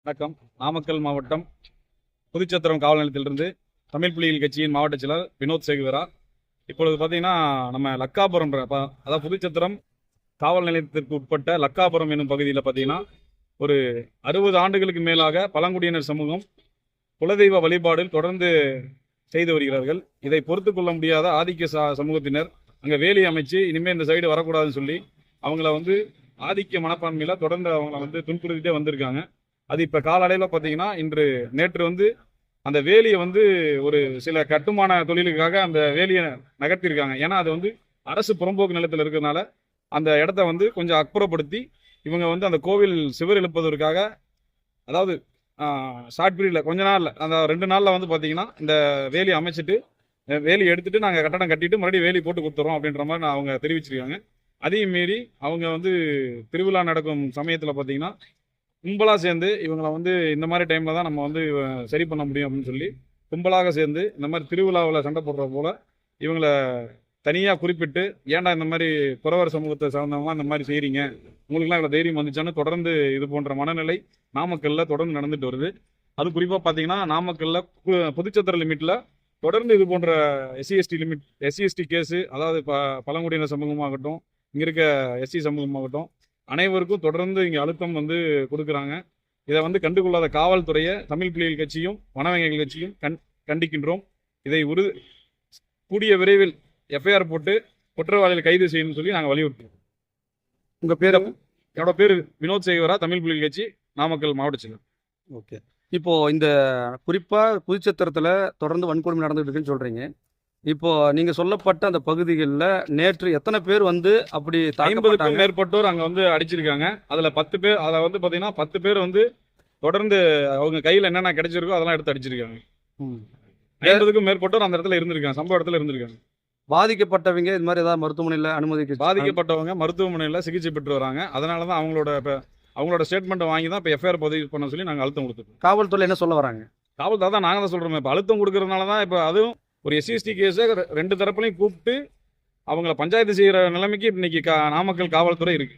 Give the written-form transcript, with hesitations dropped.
வணக்கம். நாமக்கல் மாவட்டம் புதுச்சத்திரம் காவல் நிலையத்திலிருந்து தமிழ் புலிகள் கட்சியின் மாவட்ட செயலர் வினோத் சேகுவரா. இப்பொழுது பார்த்தீங்கன்னா நம்ம லக்காபுரம், அதாவது புதுச்சத்திரம் காவல் நிலையத்திற்கு உட்பட்ட லக்காபுரம் என்னும் பகுதியில் பார்த்தீங்கன்னா ஒரு 60 ஆண்டுகளுக்கு மேலாக பழங்குடியினர் சமூகம் குலதெய்வ வழிபாடில் தொடர்ந்து செய்து வருகிறார்கள். இதை பொறுத்து கொள்ள முடியாத ஆதிக்க சமூகத்தினர் அங்கே வேலி அமைச்சு இனிமேல் இந்த சைடு வரக்கூடாதுன்னு சொல்லி அவங்கள ஆதிக்க மனப்பான்மையில் தொடர்ந்து அவங்கள துன்புறுத்திட்டே வந்திருக்காங்க. அது இப்போ காலடைவில் பார்த்தீங்கன்னா நேற்று அந்த வேலியை ஒரு சில கட்டுமான தொழிலுக்காக அந்த வேலியை நகர்த்திருக்காங்க. ஏன்னா அது அரசு புறம்போக்கு நிலத்தில் இருக்கிறதுனால அந்த இடத்த கொஞ்சம் அப்புறப்படுத்தி இவங்க அந்த கோவில் சுவர் எழுப்பதற்காக, அதாவது ஷார்ட் பீரியடில் கொஞ்ச நாளில் அந்த 2 நாளில் பார்த்தீங்கன்னா இந்த வேலி அமைச்சிட்டு வேலி எடுத்துட்டு நாங்கள் கட்டடம் கட்டிட்டு மறுபடியும் வேலி போட்டு கொடுத்துறோம் அப்படின்ற மாதிரி அவங்க தெரிவிச்சிருக்காங்க. அதையும் மீறி அவங்க திருவிழா நடக்கும் சமயத்தில் பார்த்தீங்கன்னா கும்பலாக சேர்ந்து இவங்களை இந்த மாதிரி டைமில் தான் நம்ம சரி பண்ண முடியும் அப்படின்னு சொல்லி கும்பலாக சேர்ந்து இந்த மாதிரி திருவிழாவில் சண்டை போடுற போல் இவங்களை தனியாக குறிப்பிட்டு, ஏன்டா இந்த மாதிரி புறவர் சமூகத்தை சார்ந்தவங்க இந்த மாதிரி செய்கிறீங்க, உங்களுக்குலாம் இவ்வளோ தைரியம் வந்துச்சான்னு தொடர்ந்து இது போன்ற மனநிலை நாமக்கல்லில் தொடர்ந்து நடந்துட்டு வருது. அது குறிப்பாக பார்த்தீங்கன்னா நாமக்கல்லில் புதுச்சத்திர லிமிட்டில் தொடர்ந்து இது போன்ற எஸ்சி எஸ்டி கேஸு, அதாவது பழங்குடியினர் சமூகமாகட்டும், இங்கே இருக்க எஸ்சி சமூகமாகட்டும், அனைவருக்கும் தொடர்ந்து இங்கே அழுத்தம் கொடுக்குறாங்க. இதை கண்டுகொள்ளாத காவல்துறையை தமிழ் புலிகள் கட்சியும் வனவகைகள் கட்சியும் கண்டிக்கின்றோம். இதை கூடிய விரைவில் எஃப்ஐஆர் போட்டு குற்றவாளிகள் கைது செய்யணும்னு சொல்லி நாங்கள் வலியுறுத்துறோம். உங்கள் பேர்? என்னோட பேர் வினோத் சேகுவரா, தமிழ் புலிகள் கட்சி நாமக்கல் மாவட்ட செயலர். ஓகே. இப்போ இந்த குறிப்பாக புதுச்சத்திரத்தில் தொடர்ந்து வன்கொடுமை நடந்துட்டு இருக்குன்னு சொல்றீங்க. இப்போ நீங்க சொல்லப்பட்ட அந்த பகுதிகளில் நேற்று எத்தனை பேர் அப்படி 50க்கும் மேற்பட்டோர் அங்கே அடிச்சிருக்காங்க. அதில் 10 பேர், அதில் பார்த்தீங்கன்னா 10 பேர் தொடர்ந்து அவங்க கையில் என்னென்ன கிடைச்சிருக்கோ அதெல்லாம் எடுத்து அடிச்சிருக்காங்க. 50க்கும் மேற்பட்டோர் அந்த இடத்துல இருந்திருக்காங்க, சம்பவ இடத்துல இருந்திருக்காங்க. பாதிக்கப்பட்டவங்க இது மாதிரி ஏதாவது மருத்துவமனையில் அனுமதிக்கு பாதிக்கப்பட்டவங்க மருத்துவமனையில் சிகிச்சை பெற்று வராங்க. அதனால தான் அவங்களோட ஸ்டேட்மெண்ட்டை வாங்கி தான் இப்போ எஃப்ஐஆர் பதிவு பண்ண சொல்லி நாங்கள் அழுத்தம் கொடுத்துருக்கோம். காவல்துறை என்ன சொல்ல வராங்க? காவல்துறை தான் நாங்கள் தான் சொல்கிறோம். இப்போ அழுத்தம் கொடுக்கறதுனால தான் இப்போ அதுவும் ஒரு எஸ்சி கேஸை 2 தரப்புலையும் கூப்பிட்டு அவங்கள பஞ்சாயத்து செய்கிற நிலைமைக்கு இன்னைக்கு நாமக்கல் காவல்துறை இருக்கு.